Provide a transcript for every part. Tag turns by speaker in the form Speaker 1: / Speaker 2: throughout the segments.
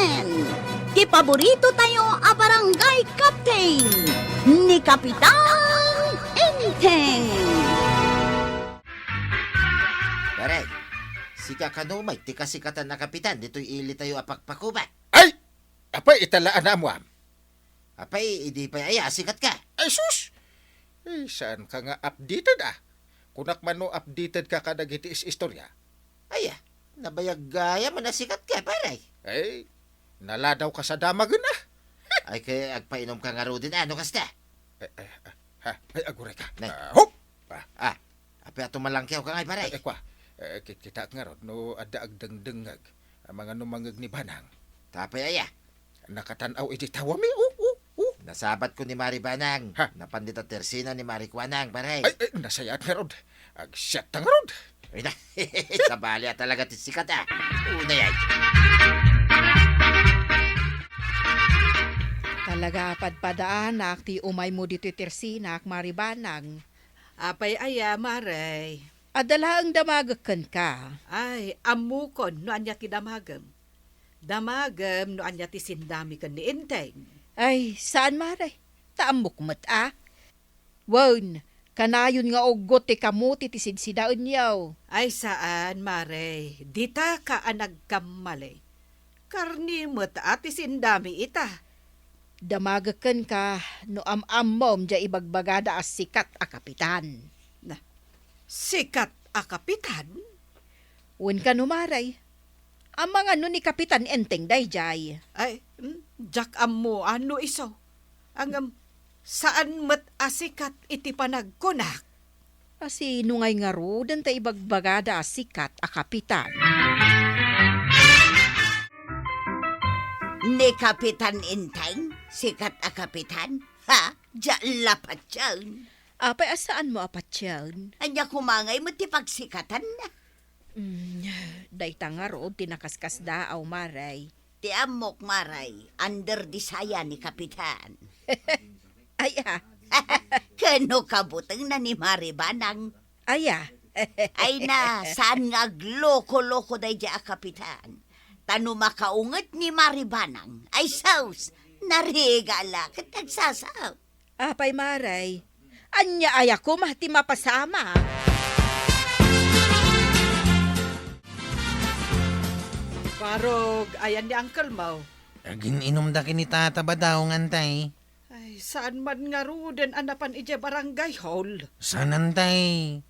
Speaker 1: Inten! Ti paborito tayo a barangay captain ni Kapitan Inten!
Speaker 2: Pare, sika ka no, may tika sikatan na kapitan, dito'y ili tayo apakpakuba.
Speaker 3: Ay! Apay italaan na mo, am.
Speaker 2: Apay, hindi pa ay sikat ka.
Speaker 3: Ay, sus! Ay, saan ka nga updated, ah? Kunak man no updated ka kada giti is istorya.
Speaker 2: Ay, nabayag gaya man na sikat ka, pare.
Speaker 3: Ay, naladaw ka sa damagan, ah.
Speaker 2: Ay, kaya agpainom ka nga ro din, ano kasta?
Speaker 3: Ay, aguray ka.
Speaker 2: Nay.
Speaker 3: Hop!
Speaker 2: Apay ato malangkyaw ka nga, pare.
Speaker 3: Ay, kwa. Kita nga ron, no, ada agdangdangag. Ang mga numangag ni Banang.
Speaker 2: Tapay aya,
Speaker 3: Nakatanaw iti tawami,
Speaker 2: nasabat ko ni Mari Banang.
Speaker 3: Ha?
Speaker 2: Napandita tersina ni Mari Kwanang, pare.
Speaker 3: Ay, nasayat nga ron. Agsyat nga ron.
Speaker 2: Ay na, sa balya talaga ti sikat, Una yan.
Speaker 4: Talaga padpadaan ti umay mo dito tersinak maribanang.
Speaker 5: Apay aya, maray.
Speaker 4: Adala ang damagakan ka.
Speaker 5: Ay, amukon no anya ti damagam. Damagam no anya ti sindami kan ni Inteng.
Speaker 4: Ay, saan maray? Taamok mat Wan, kanayon nga ugot ti kamuti ti sidsidaon yaw.
Speaker 5: Ay saan, maray? Dita ka anagkamali. Karni mo't ati sindami ita.
Speaker 4: Damagakan ka no am-ammom dya ibagbagada as sikat a kapitan.
Speaker 5: Sikat a kapitan?
Speaker 4: Wan ka no maray. Ang mga no ni Kapitan Enteng dayjay.
Speaker 5: Ay, jak mo ano iso? Ang saan mo't asikat iti panagkunak?
Speaker 4: Kasi nungay nga ro, dan ta ibagbagada as sikat a kapitan.
Speaker 1: Ni Kapitan Inteng? Sikat a kapitan? Ha? Diyan lapat yan.
Speaker 4: Apay, asaan mo apat yan?
Speaker 1: Anya kumangay mo ti pagsikatan na.
Speaker 4: Dayta nga ro, tinakaskas daaw maray.
Speaker 1: Ti amok maray, under di saya ni Kapitan.
Speaker 4: Aya,
Speaker 1: Kano kabutang na ni Mari Banang?
Speaker 4: aya.
Speaker 1: Ay na, saan nga loko-loko day a Kapitan? Tano makaungat ni Mari Banang, ay saus, narigala kat nagsasaw.
Speaker 4: Apay maray, anya aya ko mahti mapasama.
Speaker 5: Parog, ayan ni Uncle Mau.
Speaker 6: Agin inom da kini tata ba daw ngantay?
Speaker 5: Ay, saan man nga ruden anapan ije barangay hall?
Speaker 6: Sanantay.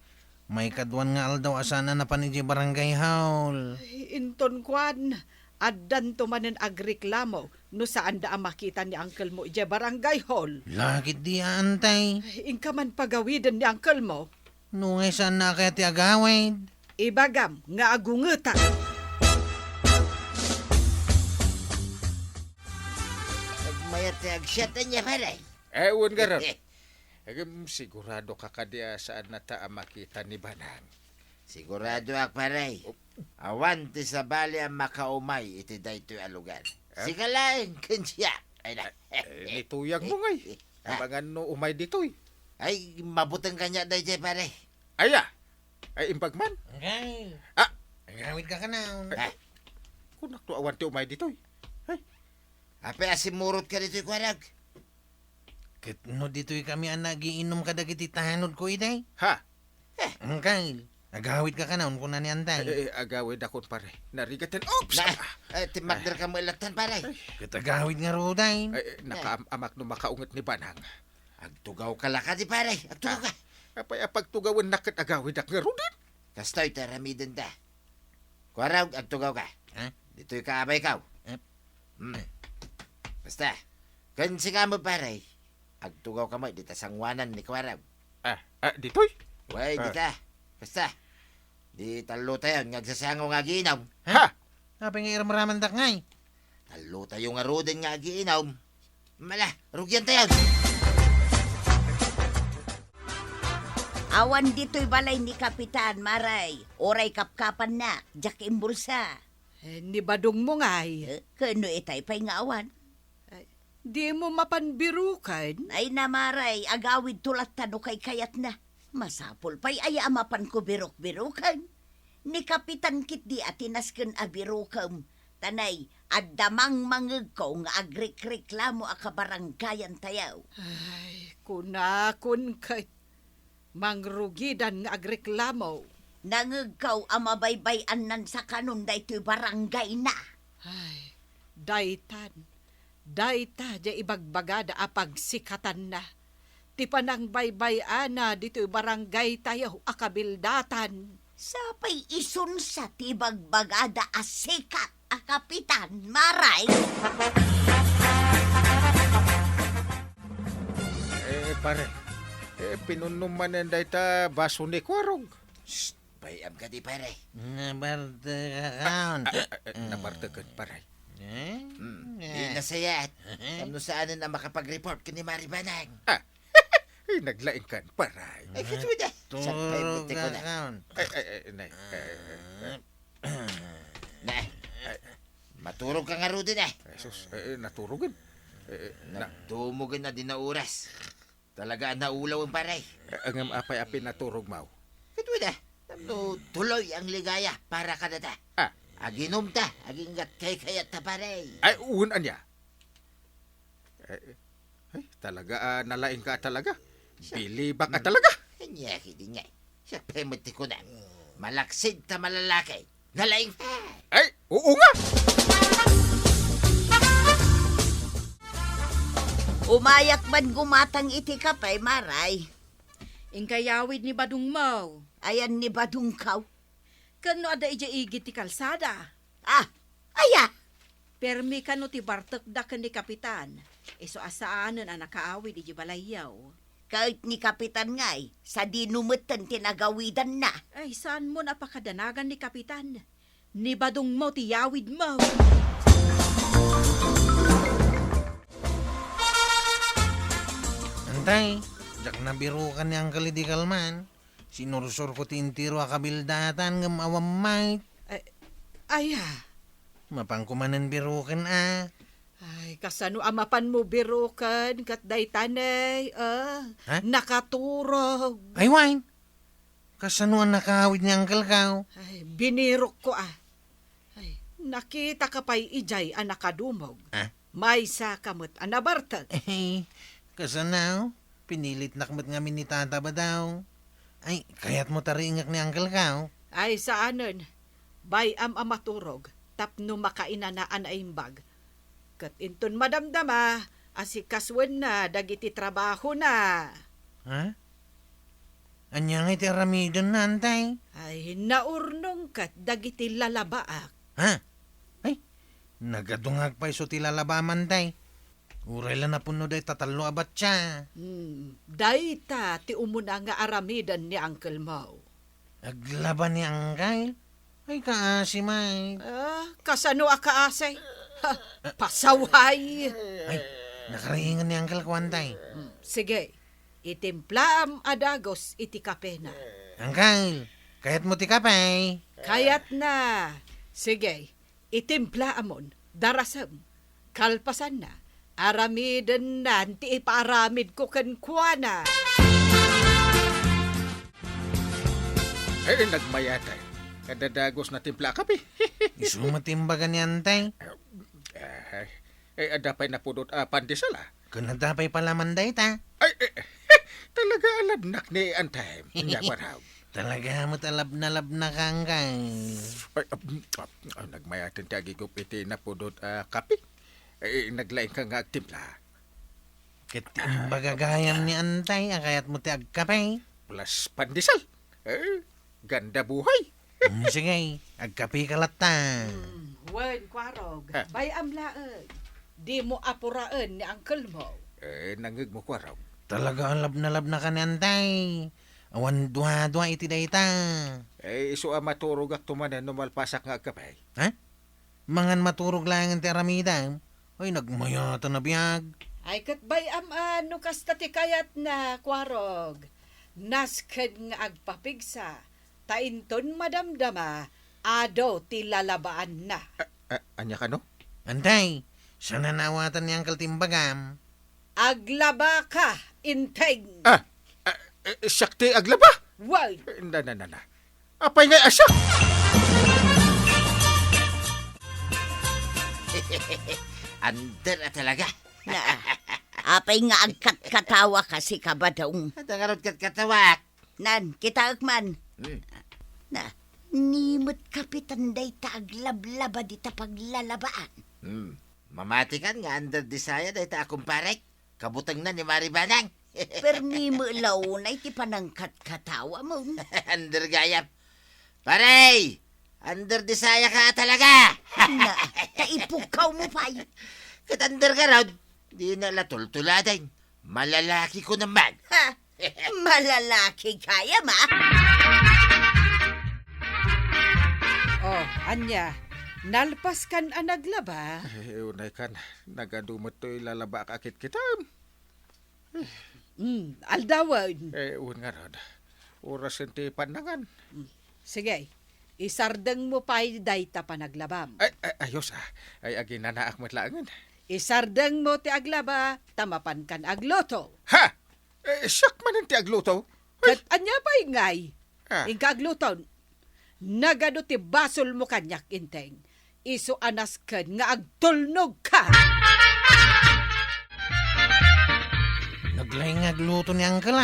Speaker 6: May kadwan nga aldaw asana na paniji barangay hall.
Speaker 5: Ay, inton kwan, addan tumanen agreklamo no saan da makita ni Uncle Mo ije barangay hall.
Speaker 6: Lakit di antay.
Speaker 5: Ay, ingka man pagawiden ni Uncle Mo.
Speaker 6: Nungay saan na kaya ti agawid?
Speaker 5: Ibagam nga agungutan.
Speaker 2: Nagmayat ti agsyatan niya, pare.
Speaker 3: Ewan nga ron. Sigurado ka kadya saan na ta makita ni Banang.
Speaker 2: Sigurado ak, pare. Awan ti sa bali ang makaumay iti daytoy a lugar. Sigalain, kensya. Ay na.
Speaker 3: Nituyang mo ngay. Ang mga no umay ditoy.
Speaker 2: Ay, mabutang kanya daytoy, pare.
Speaker 3: Aya, ay imbagman.
Speaker 6: Okay.
Speaker 3: Ah,
Speaker 6: Agawid ka ka na.
Speaker 3: kunak to awan ti umay ditoy.
Speaker 2: Ape asimurot ka dito'y kwarag.
Speaker 6: Ket no dito'y kami ang nagiinom ka dagiti tahanod ko iday.
Speaker 3: Ha?
Speaker 6: Okay. Agawid ka ka na kung na ni antay.
Speaker 3: Agawid akon pare. Narigatan. Oops!
Speaker 2: Na, timakder ka mo ilatan, pare.
Speaker 6: Ket agawid nga ro day.
Speaker 3: Nakaamak no makaungat ni Banang.
Speaker 2: Agtugaw ka laka di, pare. Agtugaw ka.
Speaker 3: Apay apagtugawan nakat agawid ak nga rudan.
Speaker 2: Kastoy, taramidin da. Kwarag, agtugaw ka.
Speaker 6: Ha?
Speaker 2: Dito'y kaabay ka. Basta, kansi nga mo, pare. Agtugaw ka mo, dita sangwanan ni kwarag.
Speaker 3: Ditoy?
Speaker 2: Way, dita. Basta, di talo tayo, ngagsasango nga giinaw.
Speaker 3: Ha?
Speaker 6: Apay nga iramaraman dak ngay.
Speaker 2: Talo tayo nga roden nga giinaw. Mala, rugyan tayo.
Speaker 1: Awan dito'y balay ni Kapitan Maray. Oray kapkapan na, jak imbulsa.
Speaker 5: Ni badong mo ngay.
Speaker 1: Kano itay pa'y nga awan?
Speaker 5: Di mo mapanbirukan.
Speaker 1: Ay na Maray, agawid tulat tano kay kayat na. Masapol pa'y ay amapan ko birok-birukan. Ni Kapitan Kit di atinas ken abirukam. Tanay, at damang mangeg ko nga agrik-reklamo a kabaranggayan tayaw.
Speaker 5: Ay, kunakon kay mangrugidan nga agreklamo.
Speaker 1: Nangegkaw ang mabaybayan nan sa kanon daytoy barangay na.
Speaker 5: Ay, dayta ja ibagbagada apag sikatan na. Ti panang baybayana dito'y barangay tayo akabildatan.
Speaker 1: Sapay isun sa tibagbagada asikat a kapitan, maray.
Speaker 3: Pare, pinunuman dayta baso ni Kwarog.
Speaker 2: Bayam ka di pare.
Speaker 6: Nabarta ka kaon.
Speaker 3: Nabartagan, pare.
Speaker 2: Di nasayat. Ano saan na makapag-report ka ni Maribanang?
Speaker 3: Naglain kan, pare.
Speaker 2: Ay, kito na. Sa
Speaker 6: Turo
Speaker 2: paybuti ko
Speaker 6: ka
Speaker 2: na.
Speaker 6: kaon.
Speaker 3: Nay.
Speaker 2: Na. Maturog ka nga ro din eh.
Speaker 3: Jesus, naturugin.
Speaker 2: Nagdumugan na din na oras. Talaga naulaw ang paray.
Speaker 3: Ang apay-apay naturog mau.
Speaker 2: Kito na. Tuloy ang ligaya para ka na ta. Aginom ta. Agingat kay kayat ta paray.
Speaker 3: Ay, uwan niya. Ay, talaga, nalain ka talaga. Bilibak ka talaga.
Speaker 2: Kanya hindi nga. Siya pemati ko na. Malaksid ta malalaki. Nalaing pa.
Speaker 3: Ay, oo nga.
Speaker 1: Umayak man gumatang iti kapay, maray.
Speaker 4: Ingkayawid ni Badung Mau.
Speaker 1: Ayan ni Badungkaw.
Speaker 4: Kano ada ija igit ti kalsada.
Speaker 1: Aya.
Speaker 4: Permi kano ti bartek da ken ni kapitan. Iso asaanen ang nakaawid iji balayaw.
Speaker 1: Kahit ni kapitan ngay, sa dinumutan tinagawidan na.
Speaker 4: Ay, saan mo napakadanagan ni kapitan? Ni Badung Mau ti yawid mo.
Speaker 6: Antay, jak na biro ka ni Uncle di kalman. Sinursur ko tintiro a kabildatan ngam awamay.
Speaker 5: Aya.
Speaker 6: Mapangkumanan biro kan
Speaker 5: Ay, kasano amapan mo birukan kat daytanay.
Speaker 6: Ha?
Speaker 5: Nakaturog.
Speaker 6: Ay, wine. Kasanuan nakawid ni Uncle Kaw.
Speaker 5: Ay, binirok ko Ay, nakita ka pa'y ijay ang nakadumog. May sa kamot ang nabartag.
Speaker 6: Eh, kasanaw. Pinilit nakmat nga ni tata ba daw? Ay, kaya't mo taringak ni Uncle Kaw.
Speaker 5: Ay, saanon. Bay amaturog. Tapno makainanaan ay imbag. Kat inton madamdama, asikaswan na, dagiti trabaho na.
Speaker 6: Ha? Anyang iti ramidon na, antay.
Speaker 5: Ay, naurnong kat, dagiti lalabaak.
Speaker 6: Ha? Ay, nagadungag pa iso ti lalabaman, tay. Uray lang na puno day tatalo abat siya.
Speaker 5: Dayta, ti umuna nga aramidan ni Uncle Mau.
Speaker 6: Aglaban ni Uncle? Ay, kaasi, may.
Speaker 5: Kasano akaasay? Pasaway.
Speaker 6: Ay, nakaraingan ni Uncle Kwantay.
Speaker 5: Sige, itimplaam adagos iti kapena.
Speaker 6: Uncle, kaya't mo ti kapay.
Speaker 5: Kayat na. Sige, itimplaamon, darasam, kalpasan na, aramidan na, ti iparamid ko kankwana.
Speaker 3: Ay, nagmayatay. Kadadagos na timpla kapi.
Speaker 6: Isu matimbagan ni Antay.
Speaker 3: Ay, adapay na pudot pandisala.
Speaker 6: Kanadapay pala manday ta.
Speaker 3: Ay, talaga alabnak ni Antay. Nyagwaraw.
Speaker 6: Talaga mo't alab na kang kay.
Speaker 3: Nagmayatan tiyagi ko piti na pudot kapi. Ay, naglain ka nga timpla.
Speaker 6: Katimbagagayan ni Antay, kaya't mo ti agkapay.
Speaker 3: Plus pandisal. Ganda buhay.
Speaker 6: Sige, agkapi kalata.
Speaker 5: Wen, kwarog, bayam laag. Di mo apuraan ni Uncle Mo.
Speaker 3: Nangig mo kwaraw.
Speaker 6: Talaga alab na ka ni Antay. Awan duha-duha iti dayta.
Speaker 3: Iso maturog ak tumanan numalpasak nga agkapay.
Speaker 6: Ha? Mangan maturog lang ang teramida. Ay, nagmayata na biyag.
Speaker 5: Ay kat bayam ano kasta ti kayat na kwarog. Nasked nga agpapigsa. Tainton madamdama, ado ti lalabaan na.
Speaker 3: Anya ka no?
Speaker 6: Antay, sana nawatan ni Uncle Timbagam.
Speaker 5: Aglaba ka, inteng.
Speaker 3: Sakti aglaba?
Speaker 5: Wag.
Speaker 3: Na. Apay nga asyak!
Speaker 2: Under na talaga.
Speaker 1: Na, apay nga agkat katawa kasi kabadong.
Speaker 2: At ang arot kat katawak.
Speaker 1: Nan, kita man.
Speaker 2: Hmm.
Speaker 1: Na, nimot kapitan day taglablaba di ta paglalabaan.
Speaker 2: Mamati kan nga under desaya dahil ta akong parek. Kabutang na ni Maribanang.
Speaker 1: Pero nimo law na iti panangkat katawa mo.
Speaker 2: Under gayap. Paray! Under desaya ka talaga.
Speaker 1: Na, taipukaw mo pa'y.
Speaker 2: Kat under ka raw, di na latultuladan. Malalaki ko naman.
Speaker 1: Ha? Malalaki kaya ma?
Speaker 5: Oh, anya, nalpas kan ang naglaba?
Speaker 3: Unay kan, nagadumot to'y lalaba kakit kita.
Speaker 5: Aldawan.
Speaker 3: Un nga rod. Oras hindi panangan.
Speaker 5: Sige, isardeng mo pa'y dayta pa naglabam.
Speaker 3: Ayos Ay aginanaak matlaangan.
Speaker 5: Isardeng mo ti aglaba, tamapan kan agloto.
Speaker 3: Ha! Siyak man ang tiagluto.
Speaker 5: Kat anya pa'y ngay,
Speaker 3: Ah.
Speaker 5: ingka agluton. Nagado ti basol mo kanyak inteng. Iso anas kan nga agtulnog ka.
Speaker 6: Naglaing agluto ni Uncle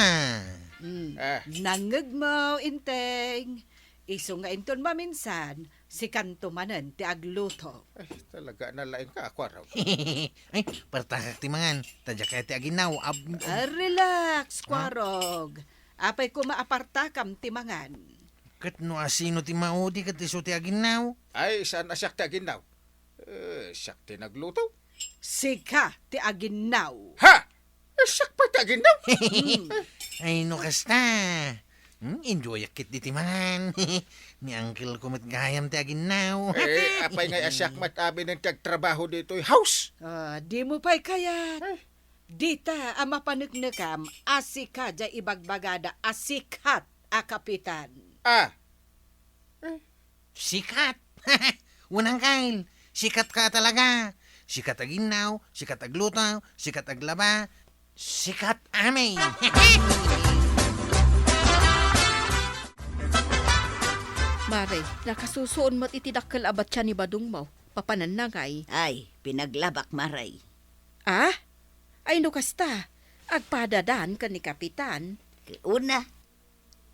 Speaker 5: Nangag mo inteng. Iso nga inton maminsan, si kantumanan ti agluto.
Speaker 3: Ay, talaga nalaing ka ako raw.
Speaker 6: Ay, partakak ti mangan. Tadya kaya ti aginaw.
Speaker 5: Relax, Kwarog. Apay ko maapartakam ti mangan.
Speaker 6: Kat no asino ti maudi kat iso ti aginaw.
Speaker 3: Ay, saan na siyak tiagin daw? Siyak ti nagluto.
Speaker 5: Sika ti aginaw.
Speaker 3: Ha! Siyak pa tiagin daw.
Speaker 6: Ay, no kasta. Enjoy akit di ti mangan. Ni Uncle ko matgayam ti aginaw.
Speaker 3: Apay nga siyak matabi ng tiagtrabaho dito house.
Speaker 5: Di mo pa'y kayat. Dita, ama panagnakam, asika dya ibagbagada, asikat a kapitan.
Speaker 6: Sikat. Unang kail. Sikat ka talaga. Sikat aginaw, sikat aglutaw, sikat aglaba, sikat amay.
Speaker 4: Mare, nakasusuon mo't itidakkel abat siya ni Badong mo. Papanan na ngay.
Speaker 1: Ay, pinaglabak maray.
Speaker 4: Ah? Ay no kasta. Agpadadan ka ni Kapitan.
Speaker 1: Una,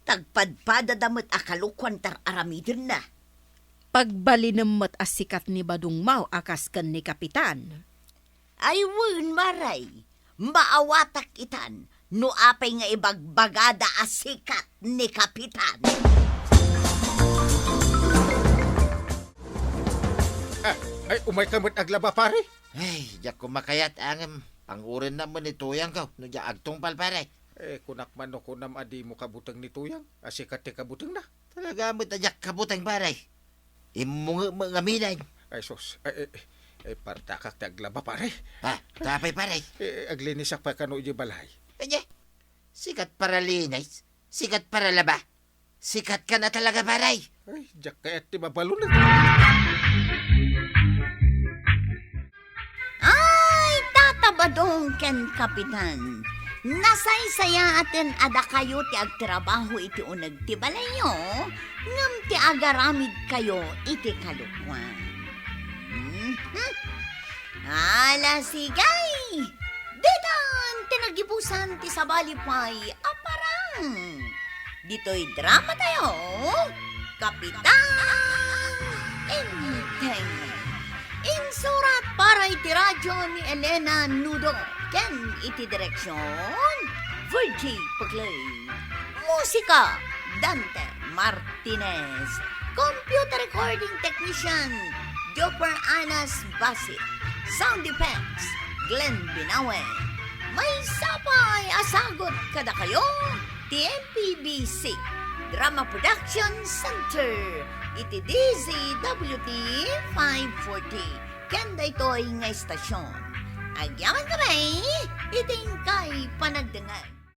Speaker 1: tagpadpada damot akalukwan tar aramidin na.
Speaker 4: Pagbalinamot as sikat ni Badong Mau akas kan ni Kapitan.
Speaker 1: Ay, wun maray. Maawatak itan. No apay nga ibagbagada asikat ni Kapitan.
Speaker 3: Ay, umay kamot aglaba pare.
Speaker 2: Ay, diyak kumakayat ang pangurin naman ni Tuyang ka. No, diyak agtungpal pare.
Speaker 3: Kunak man no kunam adi mo kabutang ni Tuyang. Asikat ti kabutang na.
Speaker 2: Talaga mo diyak kabutang pare. Mga minay.
Speaker 3: Ay, sus. Partakak ti aglaba pare.
Speaker 2: Ha, tapay pare.
Speaker 3: Aglinisak pa kano iji balay.
Speaker 2: Kanya, sikat para linis. Sikat para laba. Sikat ka na talaga pare.
Speaker 3: Ay, diyak kayat ti mabalunan.
Speaker 1: Ay, tatabadong ken Kapitan. Nasaysaya atin ada kayo ti agtrabaho iti unag ti balayo, ngam ti agaramid kayo iti kalukwan. Ala sigay! Ditan tinagibusan ti sabalipay aparang. Dito'y drama tayo, Kapitan Inteng. Insurat para iti radyo ni Elena Nudo. Ken iti direksyon, Virgie Paglay. Musika, Dante Martinez. Computer recording technician, Joper Anas Basit. Sound effects, Glenn Binawe. May sapay asagot kada kayo, TMPBC Drama Production Center. Iti DZWT 540. Kanda ito'y nga estasyon. Agyaman kami, iting kay panagdangan.